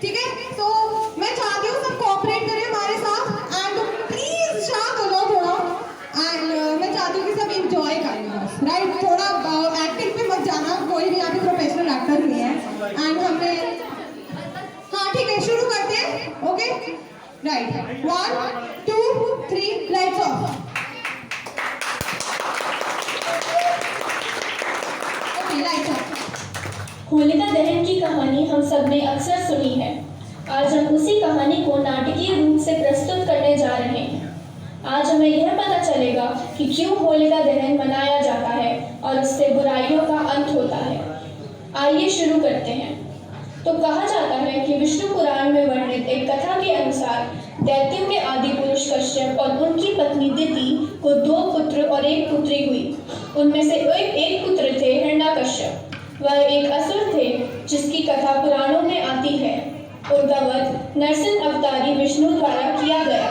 ठीक है। तो मैं चाहती हूँ सब कोऑपरेट करें हमारे साथ एंड प्लीज शांत हो जाओ थोड़ा एंड मैं चाहती हूँ कि सब इंजॉय करें बस, राइट। थोड़ा एक्टिंग पे मत जाना, कोई भी यहाँ पे प्रोफेशनल एक्टर नहीं है एंड हमने हाँ ठीक है शुरू करते हैं। Okay right 1 2 3 lights off. Okay lights off. Holika दहन की कहानी हम सब ने अक्सर सुनी है। आज हम उसी कहानी को नाटकीय रूप से प्रस्तुत करने जा रहे हैं। आज हमें यह पता चलेगा कि क्यों होलिका दहन मनाया जाता है और उससे बुराइयों का अंत होता है। आइए शुरू करते हैं। तो कहा जाता है कि विष्णु पुराण में वर्णित एक कथा के अनुसार दैत्यों के आदि पुरुष कश्यप और उनकी पत्नी दिति को 2 पुत्र और 1 पुत्री हुई। उनमें से एक पुत्र थे हिरण्यकश्यप। वह एक असुर थे जिसकी कथा पुराणों में आती है। उनका वध नरसिंह अवतारी विष्णु द्वारा किया गया।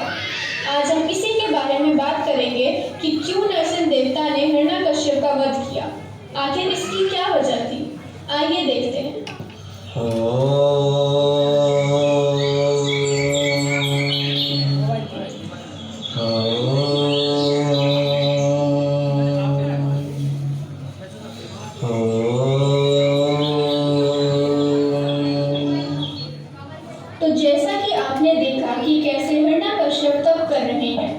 आज हम इसी के बारे में बात करेंगे कि क्यों नरसिंह देवता ने हिरण्यकश्यप का वध किया, आखिर इसकी क्या वजह थी। आइए देखते हैं। तो जैसा कि आपने देखा कि कैसे हिरण्यकश्यप तप कर रहे हैं।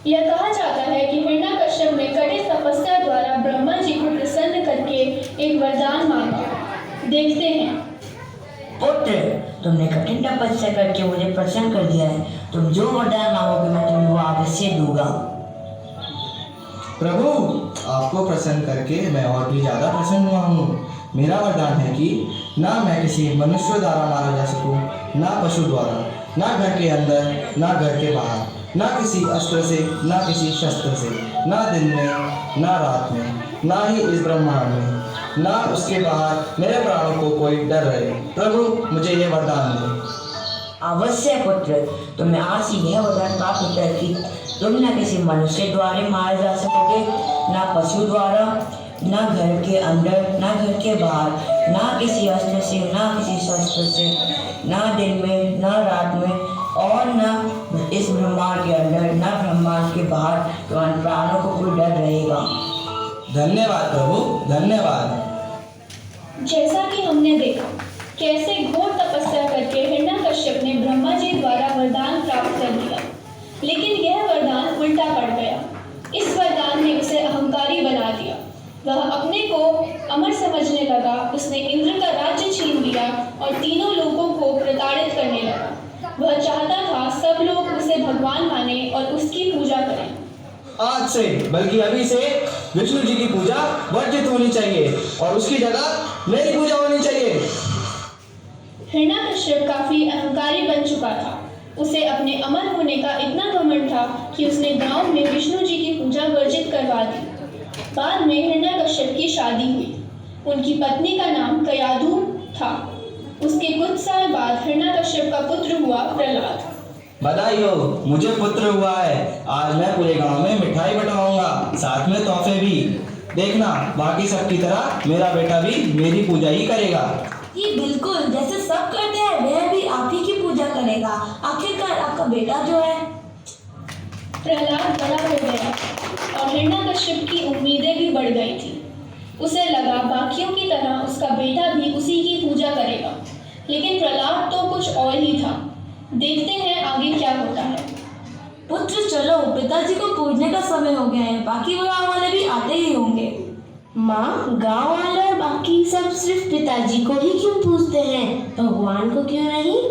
यह कहा जाता है कि हिरण्यकश्यप ने कठिन तपस्या द्वारा ब्रह्मा जी को प्रसन्न करके एक वरदान मांगा। देखते हैं। पुत्र, तुमने कठिन तपस्या करके मुझे प्रसन्न कर दिया है। तुम जो वरदान मांगोगे मैं तुम्हें वो अवश्य दूंगा। प्रभु, आपको प्रसन्न करके मैं और भी ज़्यादा प्रसन्न हुआ हूँ। मेरा वरदान है कि ना मैं किसी मनुष्य द्वारा मारा जा सकूँ, ना पशु द्वारा, ना घर के अंदर, ना घर के बाहर, ना किसी अस्त्र से, ना किसी शस्त्र से, ना दिन में, ना रात में, ना ही इस ब्रह्मांड में, ना उसके बाहर मेरे प्राणों को कोई डर रहे। प्रभु, मुझे ये वरदान दे। अवश्य पुत्र, तुम्हें आज से यह वरदान प्राप्त होता है कि तुम न किसी मनुष्य द्वारा मारे जा सकोगे, ना पशु द्वारा, ना घर के अंदर, ना घर के बाहर, ना किसी अस्त्र से, ना किसी शस्त्र से, ना दिन में, ना रात में, और ना इस ब्रह्मांड के अंदर, ना ब्रह्मांड के बाहर तुम्हारे प्राणों को कोई डर रहेगा। धन्यवाद प्रभु, धन्यवाद। जैसा कि हमने देखा कैसे घोर तपस्या करके हिरण्यकश्यप ने ब्रह्मा जी द्वारा वरदान प्राप्त कर लिया, लेकिन यह वरदान उल्टा पड़ गया। इस वरदान ने उसे अहंकारी बना दिया। वह अपने को अमर समझने लगा। उसने इंद्र का राज्य छीन लिया और तीनों लोगों को प्रताड़ित करने लगा। वह चाहता था सब लोग उसे भगवान माने और उसकी पूजा करें। आज से, बल्कि अभी से विष्णु जी की पूजा वर्जित होनी चाहिए और उसकी जगह मेरी पूजा होनी चाहिए। हिरण्यकश्यप काफी अहंकारी बन चुका था। उसे अपने अमर होने का इतना घमंड था कि उसने गांव में विष्णु जी की पूजा वर्जित करवा दी। बाद में हिरण्यकश्यप की शादी हुई। उनकी पत्नी का नाम कयाधु था। उसके कुछ साल बाद हिरण्यकश्यप का पुत्र हुआ प्रहलाद। बधाई हो, मुझे पुत्र हुआ है। आज मैं पूरे गांव में मिठाई बंटवाऊंगा, साथ में तोहफे भी। देखना, बाकी सबकी तरह मेरा बेटा भी मेरी पूजा ही करेगा। जी बिल्कुल, जैसे सब करते हैं वह भी आप ही की पूजा करेगा। आखिरकार आपका बेटा जो है। प्रहलाद बड़ा हो गया और हिरण्यकश्यप की उम्मीदें भी बढ़ गई थी। उसे लगा बाकियों की तरह उसका बेटा भी उसी की पूजा करेगा, लेकिन प्रहलाद तो कुछ और ही था। देखते हैं आगे क्या होता है। पुत्र चलो, पिताजी को पूजने का समय हो गया है। बाकी गाँव वाले भी आते ही होंगे। माँ, गांव वाले और बाकी सब सिर्फ पिताजी को ही क्यों पूजते हैं, भगवान को क्यों नहीं?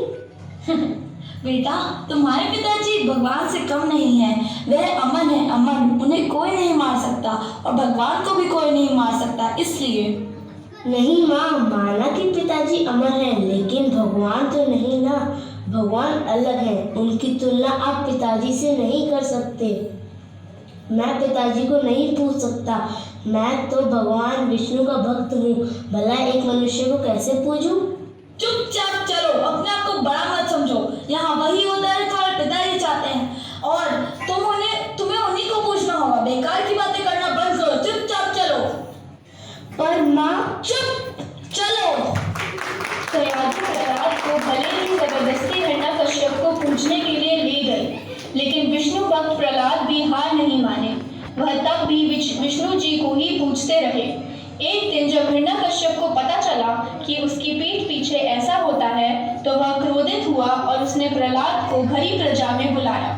बेटा, तुम्हारे पिताजी भगवान से कम नहीं है। वह अमर है, अमर। उन्हें कोई नहीं मार सकता और भगवान को भी कोई नहीं मार सकता, इसलिए। नहीं माँ, माना कि पिताजी अमर हैं, लेकिन भगवान तो नहीं ना। भगवान अलग है, उनकी तुलना आप पिताजी से नहीं कर सकते। मैं पिताजी को नहीं पूज सकता। मैं तो भगवान विष्णु का भक्त हूँ। भला एक मनुष्य को कैसे पूजूं? चुपचाप चलो, अपने आप को बड़ा मत समझो। यहाँ वही होता है तुम्हारे पिताजी चाहते हैं और तुम्हें उन्हीं को पूछना होगा। बेकार की बातें करना बंद करो, चुपचाप चलो। पर माँ। चुप चलो। कयाधु प्रहलाद को भले ही भक्त प्रहलाद भी हार नहीं माने। वह तब भी विष्णु जी को ही पूछते रहे। एक दिन जब हिरण्यकश्यप को पता चला कि उसकी पीठ पीछे ऐसा होता है तो वह क्रोधित हुआ और उसने प्रहलाद को भरी प्रजा में बुलाया।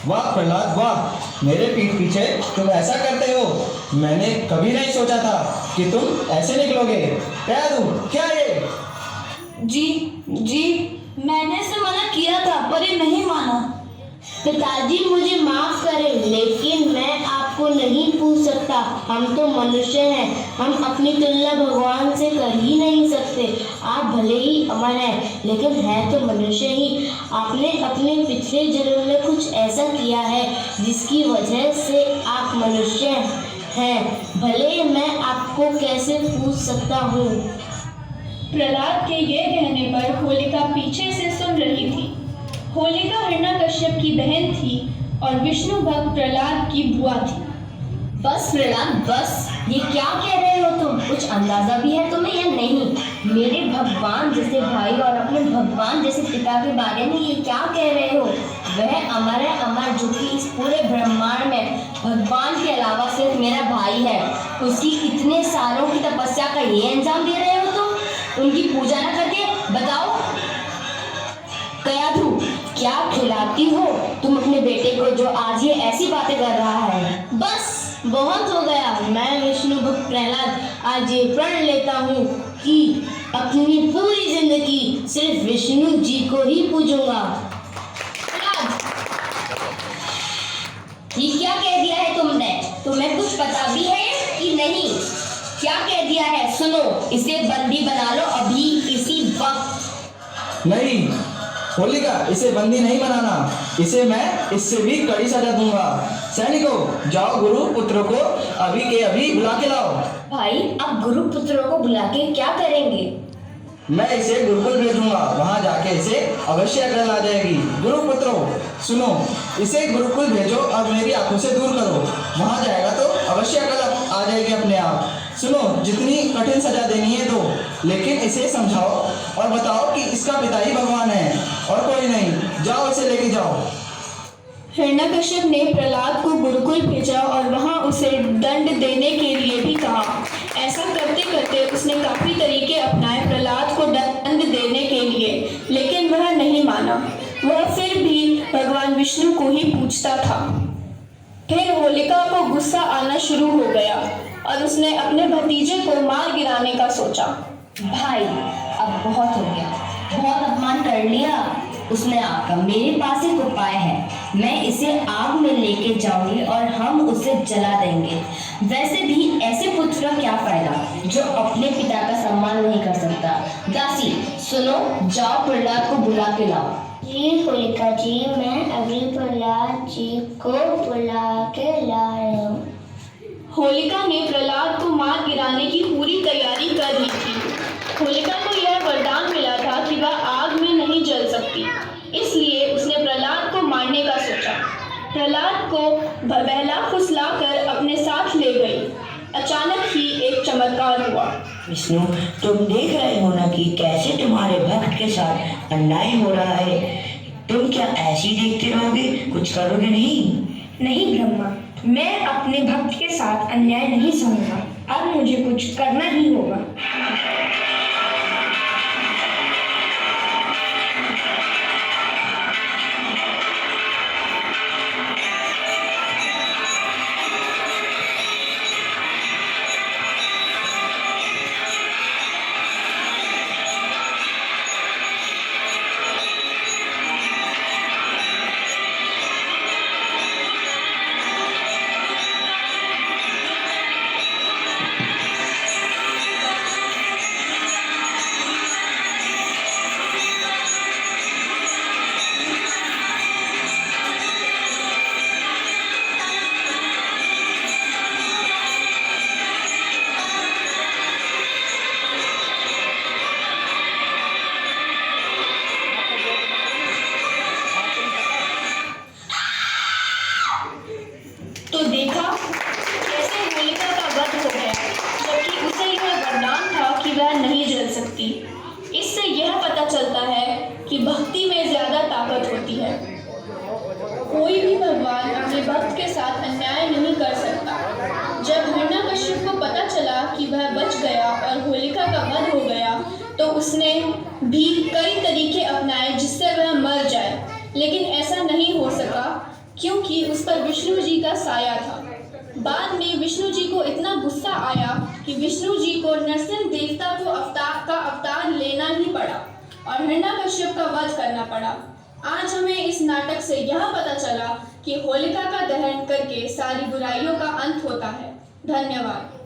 वाह प्रहलाद वाह, मेरे पीठ पीछे तुम ऐसा करते हो। मैंने कभी नहीं सोचा था कि तुम ऐसे निकलोगे। क्या ये? जी मैंने इसे मना किया था पर ये नहीं माना। पिताजी मुझे माफ करें, लेकिन मैं आपको नहीं पूछ सकता। हम तो मनुष्य हैं, हम अपनी तुलना भगवान से कर ही नहीं सकते। आप भले ही अमर हैं, लेकिन हैं तो मनुष्य ही। आपने अपने पिछले जन्म में कुछ ऐसा किया है जिसकी वजह से आप मनुष्य हैं। भले मैं आपको कैसे पूछ सकता हूँ। प्रहलाद के ये कहने पर होलिका पीछे से सुन रही थी। होलिका हिरण्यकश्यप की बहन थी और विष्णु भक्त प्रहलाद की बुआ थी। बस प्रहलाद बस, ये क्या कह रहे हो तुम? कुछ अंदाजा भी है तुम्हें या नहीं? मेरे भगवान जैसे भाई और अपने भगवान जैसे पिता के बारे में ये क्या कह रहे हो? वह अमर है, अमर, जो कि इस पूरे ब्रह्मांड में भगवान के अलावा सिर्फ मेरा भाई है। उसकी इतने सालों की तपस्या का ये अंजाम दे रहे हो तुम? उनकी पूजा न करके बताओ कयाधु, क्या खिलाती हो तुम अपने बेटे को जो आज ये ऐसी बातें कर रहा है? बस बहुत हो गया। मैं विष्णु भक्त प्रहलाद आज ये प्रण लेता हूँ कि अपनी पूरी जिंदगी सिर्फ विष्णु जी को ही पूजूंगा। ये क्या कह दिया है तुमने? तुम्हें कुछ पता भी है कि नहीं? क्या कह दिया है? सुनो, इसे बंदी बना लो अभी इसी वक्त। नहीं होलिका, इसे बंदी नहीं बनाना। इसे मैं इससे भी कड़ी सजा दूंगा। सैनिकों, जाओ गुरु पुत्रों को अभी के अभी बुला के लाओ। भाई, आप गुरु पुत्रों को बुला के क्या करेंगे? मैं इसे गुरुकुल भेजूंगा, वहां जाके इसे अवश्य अकल आ जाएगी। गुरु पुत्रों सुनो, इसे गुरुकुल भेजो और मेरी आंखों से दूर करो। वहां जाएगा तो अवश्य अकल आ जाएगी अपने आप। सुनो, जितनी कठिन सजा देनी है दो, लेकिन इसे समझाओ और बताओ कि इसका पिता ही भगवान है और कोई नहीं। जाओ इसे लेके जाओ। हिरण्यकश्यप ने प्रहलाद को गुरुकुल भेजा और वहां उसे दंड देने के लिए भी कहा। ऐसा करते करते उसने काफी तरीके अपनाए प्रहलाद को दंड देने के लिए, लेकिन वह नहीं माना। वह फिर भी भगवान विष्णु को ही पूछता था। फिर होलिका को गुस्सा आना शुरू हो गया और उसने अपने भतीजे को मार गिराने का सोचा। भाई, अब बहुत हो गया, बहुत अपमान कर लिया उसने आपका। मेरे पास एक उपाय है, मैं इसे आग में लेके जाऊंगी और हम उसे जला देंगे। वैसे भी ऐसे पुत्र का क्या फायदा जो अपने पिता का सम्मान नहीं कर सकता। दासी सुनो, जाओ प्रहलाद को बुला के लाओ। जी होलिका जी, मैं अभी प्रहलाद जी को बुला के ला रही हूँ। होलिका ने प्रहलाद को मार गिराने की पूरी तैयारी कर ली थी। होलिका को यह वरदान मिला था कि वह आग में नहीं जल सकती, इसलिए उसने प्रहलाद को मारने का सोचा। प्रहलाद को बहला फुसलाकर अपने साथ ले गई। अचानक ही एक चमत्कार हुआ। विष्णु, तुम देख रहे हो ना कि कैसे तुम्हारे भक्त के साथ अन्याय हो रहा है। तुम क्या ऐसे ही देखते रहोगे, कुछ करोगे नहीं? नहीं ब्रह्मा, मैं अपने भक्त के साथ अन्याय नहीं सहूंगा। अब मुझे कुछ करना ही होगा। तो देखा कैसे होलिका का वध हो गया, जबकि उसे यह वरदान था कि वह नहीं जल सकती। इससे यह पता चलता है कि भक्ति में ज्यादा ताकत होती है। कोई भी भगवान अपने भक्त के साथ अन्याय नहीं कर सकता। जब हिरण्यकश्यप को पता चला कि वह बच गया और होलिका का वध हो गया तो उसने भी कई तरीके अपनाए जिससे वह मर जाए, लेकिन ऐसा नहीं हो सका क्योंकि उस पर विष्णु जी का साया था। बाद में विष्णु जी को इतना गुस्सा आया कि विष्णु जी को नरसिंह देवता को अवतार लेना ही पड़ा और हिरण्यकश्यप का वध करना पड़ा। आज हमें इस नाटक से यह पता चला कि होलिका का दहन करके सारी बुराइयों का अंत होता है। धन्यवाद।